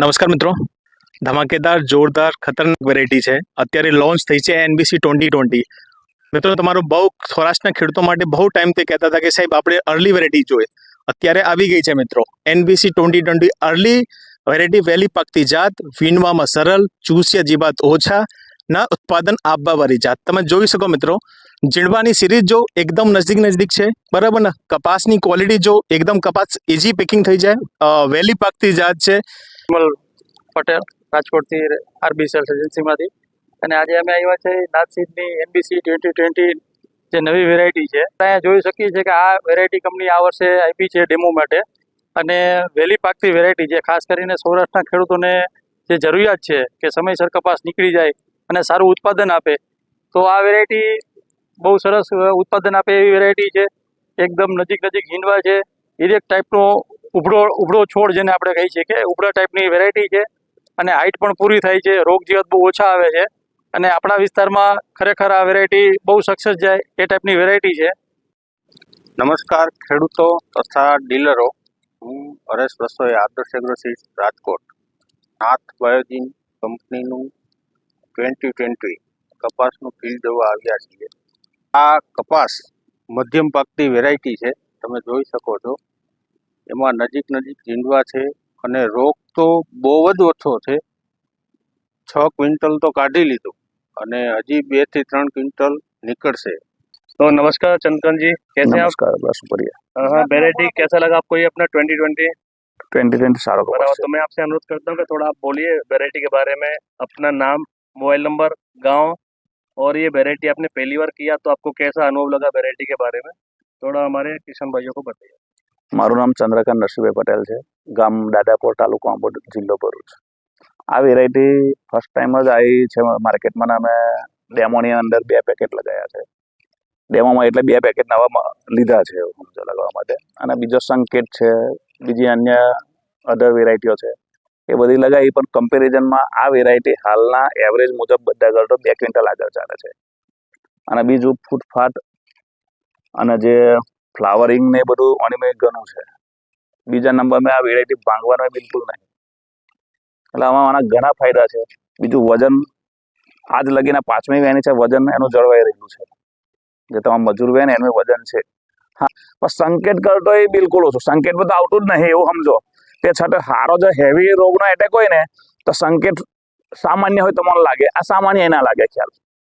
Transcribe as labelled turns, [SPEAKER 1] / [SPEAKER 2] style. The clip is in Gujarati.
[SPEAKER 1] નમસ્કાર મિત્રો, ધમાકેદાર જોરદાર ખતરનાક વેરાયટી છે. અત્યારે લોન્ચ થઈ છે NBC 2020. મિત્રો તમારું બહુ સૌરાષ્ટ્રના ખેડૂતો માટે બહુ ટાઈમથી કહેતા હતા કે સાહેબ આપણે અર્લી વેરાયટી જોઈએ. અત્યારે આવી ગઈ છે મિત્રો NBC 2020 અર્લી વેરાયટી, વહેલી પાકતી જાત, વીણવામાં સરળ, ચૂસ્યા જીવાત ઓછા ના ઉત્પાદન આપવાવાળી જાત. તમે જોઈ શકો મિત્રો, જીણવાની સિરીઝ જો એકદમ નજીક છે, બરાબર ને. કપાસની ક્વોલિટી જો એકદમ કપાસ ઇઝી પેકિંગ થઈ જાય, વહેલી પાકતી જાત છે.
[SPEAKER 2] પટેલ રાજકોટથી RBSL એજન્સીમાંથી, અને આજે અમે આવ્યા છે નાથસીડની NBC 2020 જે નવી વેરાયટી છે. અહીંયા જોઈ શકીએ છીએ કે આ વેરાયટી કંપની આ વર્ષે આપી છે ડેમો માટે, અને વહેલી પાકતી વેરાયટી છે. ખાસ કરીને સૌરાષ્ટ્રના ખેડૂતોને જે જરૂરિયાત છે કે સમયસર કપાસ નીકળી જાય અને સારું ઉત્પાદન આપે, તો આ વેરાયટી બહુ સરસ ઉત્પાદન આપે એવી વેરાયટી છે. એકદમ નજીક હિંડવા છે, એક ટાઈપનો ઉભળો છોડ જેને આપણે કહી છીએ કે ઉભળા ટાઈપની વેરાયટી છે, અને હાઈટ પણ પૂરી થાય છે. રોગ જીવાત બહુ ઓછા આવે છે, અને આપણા વિસ્તારમાં ખરેખર આ વેરાયટી બહુ સક્સેસ જાય એ ટાઈપની વેરાયટી છે.
[SPEAKER 3] નમસ્કાર ખેડૂતો તથા ડીલરો, હું હરેશ રસોઈ, આદર્શ એગ્રોસીડ્સ રાજકોટ, નાથ બાયોજીન કંપનીનું 2020 કપાસનું ફિલ્ડ જોવા આવ્યા છીએ. આ કપાસ મધ્યમ પાકતી વેરાયટી છે, તમે જોઈ શકો છો. એમાં નજીક ઝીંડવા છે, અને રોગ તો બહુ જ ઓછો છે. 6 ક્વિન્ટલ તો કાઢી લીધું, અને હજી 2 થી 3 क्विंटल निकल से।
[SPEAKER 2] तो नमस्कार चंदन जी, कैसे हैं आप?
[SPEAKER 4] नमस्कार, बस बढ़िया।
[SPEAKER 2] हाँ, वेरायटी कैसा लगा आपको ये अपना 2020?
[SPEAKER 4] सारा को
[SPEAKER 2] बराबर। तो मैं आपसे अनुरोध करता हूँ कि थोड़ा आप बोलिए वेरायटी के बारे में, अपना नाम, मोबाइल नंबर, गांव, और ये वेरायटी आपने पहली बार किया तो आपको कैसा अनुभव लगा वेरायटी के बारे में, थोड़ा हमारे किसान भाइयों को बताइए।
[SPEAKER 4] मारू नाम चंद्रकांत नरसिंहभाई पटेल है, गाम दादापुर, तालुको आंबोद, जिल्लो भरूच। आ वेरायटी फर्स्ट टाइम ज आई है मार्केट में। अमे डेमोनी अंदर 2 પેકેટ लगाया है। डेमो में एटले 2 પેકેટ नवा लीधा है समझो लगवा माटे, अने बीजो संकेत है, बीजी अन्य अदर वेरायटीओ है ए बधी लगाई, पण कम्पेरिजन में आ वेरायटी हालना एवरेज मुजब बधा करतो 2 क्विंटल आगळ चाले छे। अने बीजू फूटफाट अने जे फ्लावरिंग ने बधुं अनियमित घणुं छे। बीजा नंबर में आ वेरायटी भांगवानो बिल्कुल नहीं, એટલે આમાં ઘણા ફાયદા છે। બીજું વજન આજ લગીને 5મી વેણી છે, વજન એનું જળવાઈ રહ્યું છે। જે તમામ મજૂર વેણ એનું વજન છે। હા, પણ સંકેત કરતો એ બિલકુલ ઓછો, સંકેત બધું આવતું જ નહીં એવું સમજો। તે છતાં સારો જો હેવી રોગનો એટેક હોય ને તો સંકેત સામાન્ય હોય તો મને લાગે, આ સામાન્ય ના લાગે ખ્યાલ।